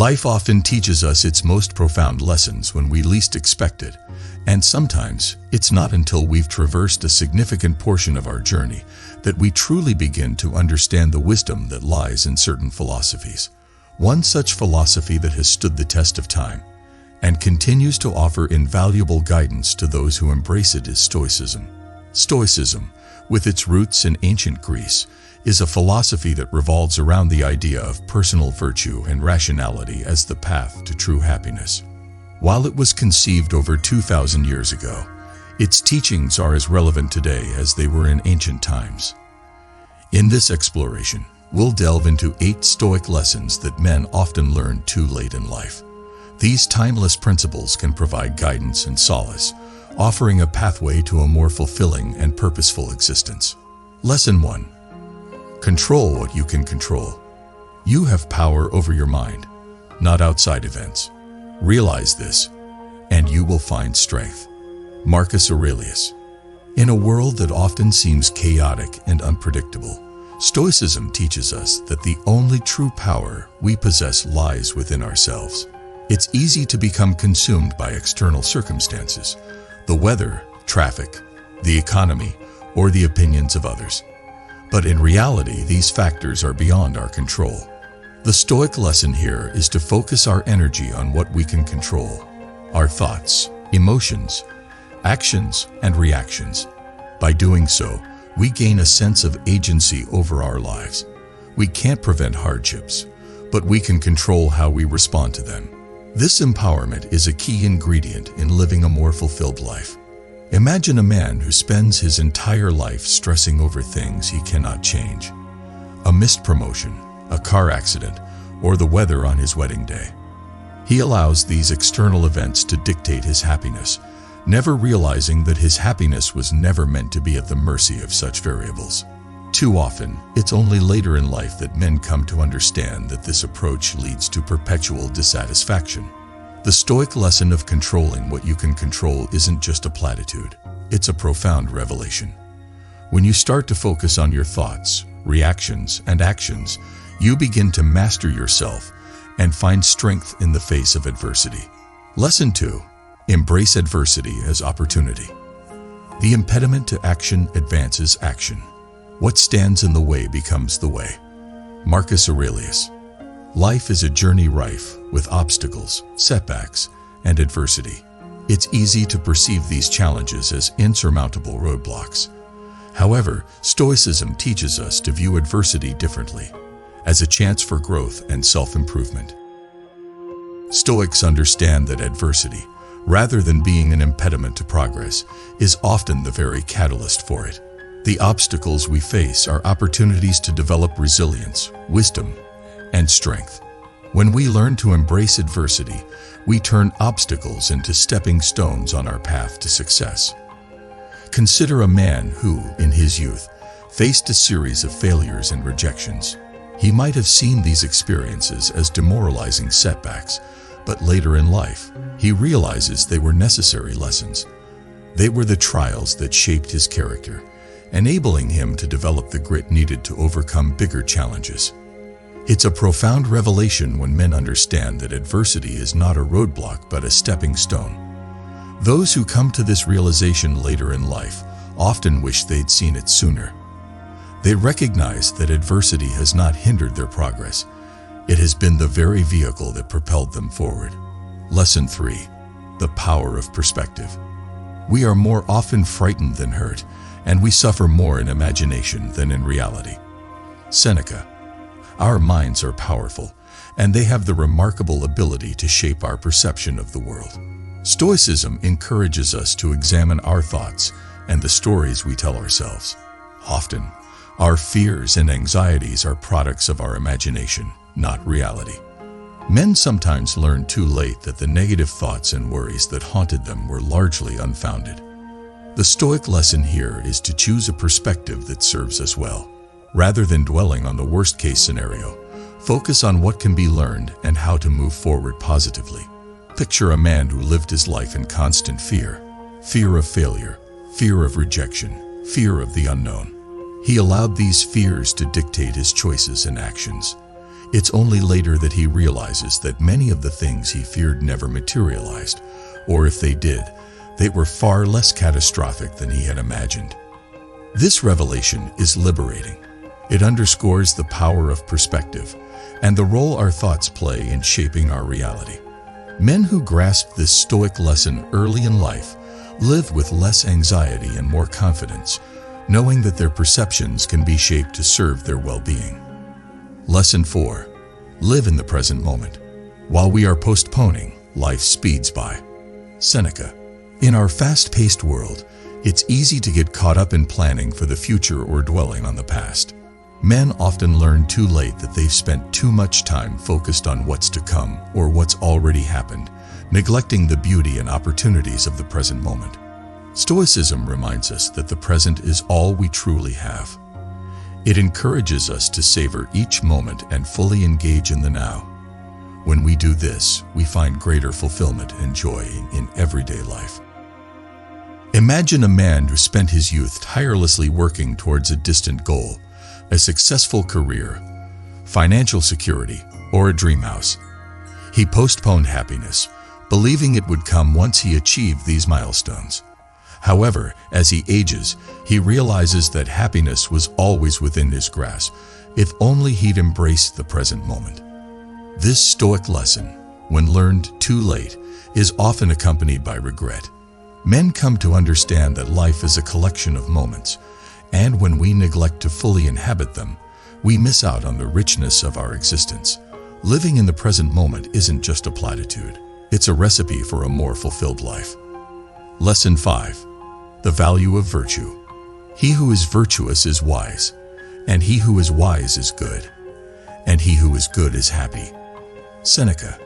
Life often teaches us its most profound lessons when we least expect it, and sometimes it's not until we've traversed a significant portion of our journey that we truly begin to understand the wisdom that lies in certain philosophies. One such philosophy that has stood the test of time and continues to offer invaluable guidance to those who embrace it is Stoicism. Stoicism, with its roots in ancient Greece, is a philosophy that revolves around the idea of personal virtue and rationality as the path to true happiness. While it was conceived over 2,000 years ago, its teachings are as relevant today as they were in ancient times. In this exploration, we'll delve into 8 Stoic lessons that men often learn too late in life. These timeless principles can provide guidance and solace, offering a pathway to a more fulfilling and purposeful existence. Lesson 1. Control what you can control. You have power over your mind, not outside events. Realize this, and you will find strength. Marcus Aurelius. In a world that often seems chaotic and unpredictable, Stoicism teaches us that the only true power we possess lies within ourselves. It's easy to become consumed by external circumstances, the weather, traffic, the economy, or the opinions of others. But in reality, these factors are beyond our control. The Stoic lesson here is to focus our energy on what we can control: our thoughts, emotions, actions, and reactions. By doing so, we gain a sense of agency over our lives. We can't prevent hardships, but we can control how we respond to them. This empowerment is a key ingredient in living a more fulfilled life. Imagine a man who spends his entire life stressing over things he cannot change: a missed promotion, a car accident, or the weather on his wedding day. He allows these external events to dictate his happiness, never realizing that his happiness was never meant to be at the mercy of such variables. Too often, it's only later in life that men come to understand that this approach leads to perpetual dissatisfaction. The Stoic lesson of controlling what you can control isn't just a platitude, it's a profound revelation. When you start to focus on your thoughts, reactions, and actions, you begin to master yourself and find strength in the face of adversity. Lesson 2. Embrace adversity as opportunity. The impediment to action advances action. What stands in the way becomes the way. Marcus Aurelius. Life is a journey rife with obstacles, setbacks, and adversity. It's easy to perceive these challenges as insurmountable roadblocks. However, Stoicism teaches us to view adversity differently, as a chance for growth and self-improvement. Stoics understand that adversity, rather than being an impediment to progress, is often the very catalyst for it. The obstacles we face are opportunities to develop resilience, wisdom, and strength. When we learn to embrace adversity, we turn obstacles into stepping stones on our path to success. Consider a man who, in his youth, faced a series of failures and rejections. He might have seen these experiences as demoralizing setbacks, but later in life, he realizes they were necessary lessons. They were the trials that shaped his character, enabling him to develop the grit needed to overcome bigger challenges. It's a profound revelation when men understand that adversity is not a roadblock but a stepping stone. Those who come to this realization later in life often wish they'd seen it sooner. They recognize that adversity has not hindered their progress. It has been the very vehicle that propelled them forward. Lesson 3. The power of perspective. We are more often frightened than hurt, and we suffer more in imagination than in reality. Seneca. Our minds are powerful, and they have the remarkable ability to shape our perception of the world. Stoicism encourages us to examine our thoughts and the stories we tell ourselves. Often, our fears and anxieties are products of our imagination, not reality. Men sometimes learn too late that the negative thoughts and worries that haunted them were largely unfounded. The Stoic lesson here is to choose a perspective that serves us well. Rather than dwelling on the worst-case scenario, focus on what can be learned and how to move forward positively. Picture a man who lived his life in constant fear. Fear of failure, fear of rejection, fear of the unknown. He allowed these fears to dictate his choices and actions. It's only later that he realizes that many of the things he feared never materialized, or if they did, they were far less catastrophic than he had imagined. This revelation is liberating. It underscores the power of perspective and the role our thoughts play in shaping our reality. Men who grasp this Stoic lesson early in life live with less anxiety and more confidence, knowing that their perceptions can be shaped to serve their well-being. Lesson 4. Live in the present moment. While we are postponing, life speeds by. Seneca. In our fast-paced world, it's easy to get caught up in planning for the future or dwelling on the past. Men often learn too late that they've spent too much time focused on what's to come or what's already happened, neglecting the beauty and opportunities of the present moment. Stoicism reminds us that the present is all we truly have. It encourages us to savor each moment and fully engage in the now. When we do this, we find greater fulfillment and joy in everyday life. Imagine a man who spent his youth tirelessly working towards a distant goal, a successful career, financial security, or a dream house. He postponed happiness, believing it would come once he achieved these milestones. However, as he ages, he realizes that happiness was always within his grasp, if only he'd embraced the present moment. This Stoic lesson, when learned too late, is often accompanied by regret. Men come to understand that life is a collection of moments, and when we neglect to fully inhabit them, we miss out on the richness of our existence. Living in the present moment isn't just a platitude, it's a recipe for a more fulfilled life. Lesson 5. The value of virtue. He who is virtuous is wise, and he who is wise is good, and he who is good is happy. Seneca.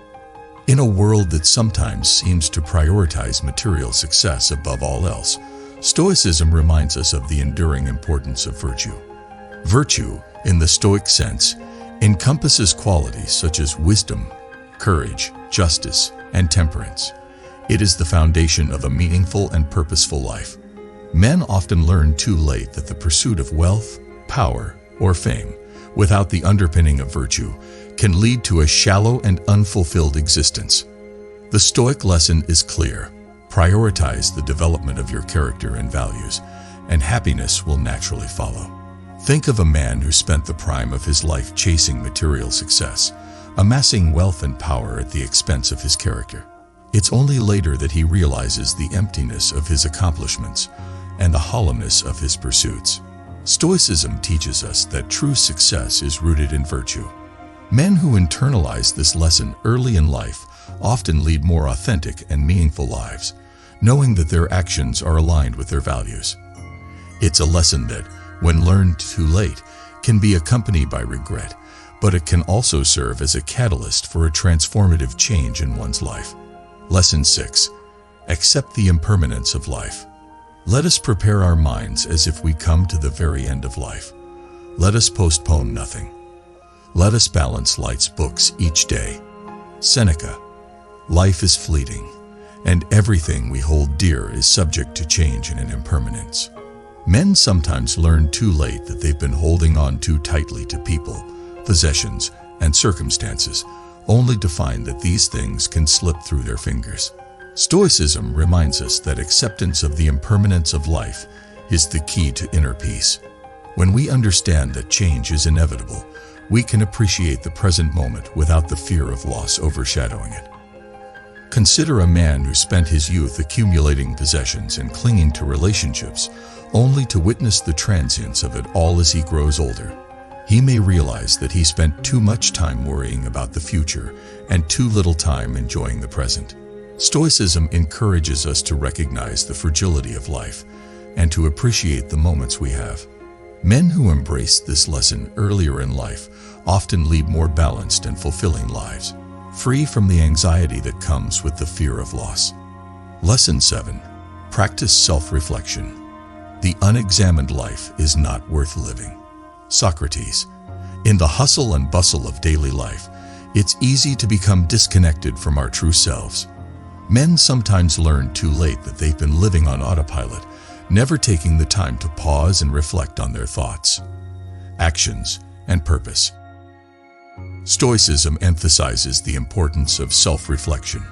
In a world that sometimes seems to prioritize material success above all else, Stoicism reminds us of the enduring importance of virtue. Virtue, in the Stoic sense, encompasses qualities such as wisdom, courage, justice, and temperance. It is the foundation of a meaningful and purposeful life. Men often learn too late that the pursuit of wealth, power, or fame, without the underpinning of virtue, can lead to a shallow and unfulfilled existence. The Stoic lesson is clear. Prioritize the development of your character and values, and happiness will naturally follow. Think of a man who spent the prime of his life chasing material success, amassing wealth and power at the expense of his character. It's only later that he realizes the emptiness of his accomplishments and the hollowness of his pursuits. Stoicism teaches us that true success is rooted in virtue. Men who internalize this lesson early in life often lead more authentic and meaningful lives, knowing that their actions are aligned with their values. It's a lesson that, when learned too late, can be accompanied by regret, but it can also serve as a catalyst for a transformative change in one's life. Lesson 6. Accept the impermanence of life. Let us prepare our minds as if we come to the very end of life. Let us postpone nothing. Let us balance life's books each day. Seneca. Life is fleeting, and everything we hold dear is subject to change and impermanence. Men sometimes learn too late that they've been holding on too tightly to people, possessions, and circumstances, only to find that these things can slip through their fingers. Stoicism reminds us that acceptance of the impermanence of life is the key to inner peace. When we understand that change is inevitable, we can appreciate the present moment without the fear of loss overshadowing it. Consider a man who spent his youth accumulating possessions and clinging to relationships, only to witness the transience of it all as he grows older. He may realize that he spent too much time worrying about the future and too little time enjoying the present. Stoicism encourages us to recognize the fragility of life and to appreciate the moments we have. Men who embrace this lesson earlier in life often lead more balanced and fulfilling lives, free from the anxiety that comes with the fear of loss. Lesson 7. Practice self-reflection. The unexamined life is not worth living. Socrates. In the hustle and bustle of daily life, it's easy to become disconnected from our true selves. Men sometimes learn too late that they've been living on autopilot, never taking the time to pause and reflect on their thoughts, actions, and purpose. Stoicism emphasizes the importance of self-reflection.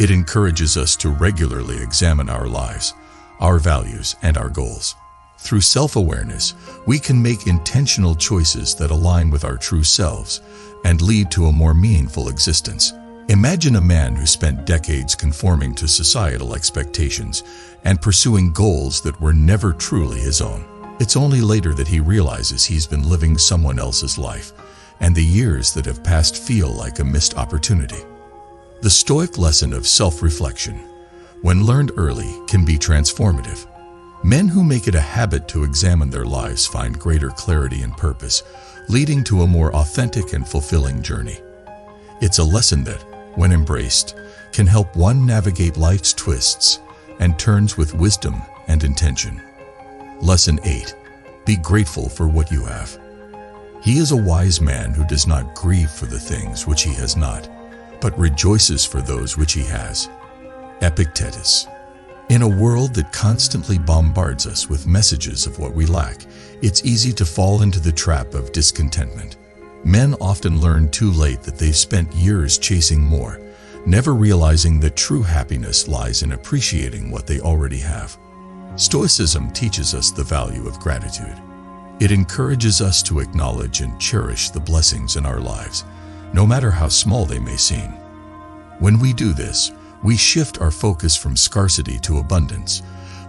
It encourages us to regularly examine our lives, our values, and our goals. Through self-awareness, we can make intentional choices that align with our true selves and lead to a more meaningful existence. Imagine a man who spent decades conforming to societal expectations and pursuing goals that were never truly his own. It's only later that he realizes he's been living someone else's life, and the years that have passed feel like a missed opportunity. The Stoic lesson of self-reflection, when learned early, can be transformative. Men who make it a habit to examine their lives find greater clarity and purpose, leading to a more authentic and fulfilling journey. It's a lesson that, when embraced, can help one navigate life's twists and turns with wisdom and intention. Lesson 8. Be grateful for what you have. He is a wise man who does not grieve for the things which he has not, but rejoices for those which he has. Epictetus. In a world that constantly bombards us with messages of what we lack, it's easy to fall into the trap of discontentment. Men often learn too late that they've spent years chasing more, never realizing that true happiness lies in appreciating what they already have. Stoicism teaches us the value of gratitude. It encourages us to acknowledge and cherish the blessings in our lives, no matter how small they may seem. When we do this, we shift our focus from scarcity to abundance,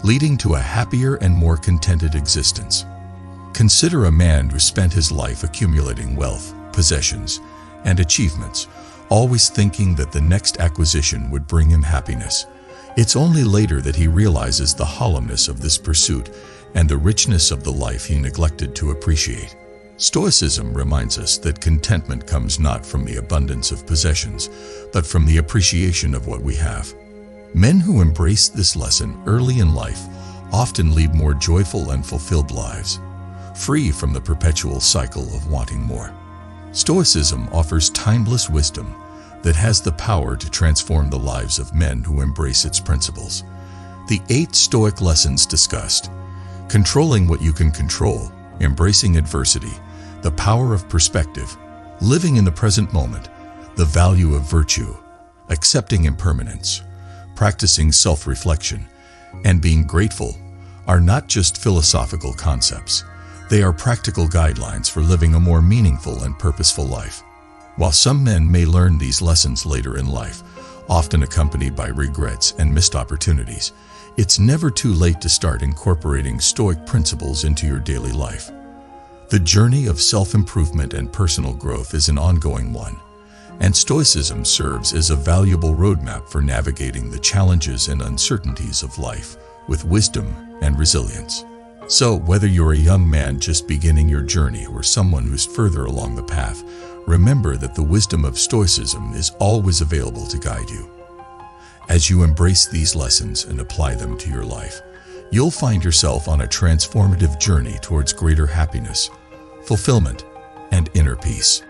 leading to a happier and more contented existence. Consider a man who spent his life accumulating wealth, possessions, and achievements, always thinking that the next acquisition would bring him happiness. It's only later that he realizes the hollowness of this pursuit and the richness of the life he neglected to appreciate. Stoicism reminds us that contentment comes not from the abundance of possessions, but from the appreciation of what we have. Men who embrace this lesson early in life often lead more joyful and fulfilled lives, free from the perpetual cycle of wanting more. Stoicism offers timeless wisdom that has the power to transform the lives of men who embrace its principles. The 8 Stoic lessons discussed: controlling what you can control, embracing adversity, the power of perspective, living in the present moment, the value of virtue, accepting impermanence, practicing self-reflection, and being grateful are not just philosophical concepts. They are practical guidelines for living a more meaningful and purposeful life. While some men may learn these lessons later in life, often accompanied by regrets and missed opportunities, it's never too late to start incorporating Stoic principles into your daily life. The journey of self-improvement and personal growth is an ongoing one, and Stoicism serves as a valuable roadmap for navigating the challenges and uncertainties of life with wisdom and resilience. So, whether you're a young man just beginning your journey or someone who's further along the path, remember that the wisdom of Stoicism is always available to guide you. As you embrace these lessons and apply them to your life, you'll find yourself on a transformative journey towards greater happiness, fulfillment, and inner peace.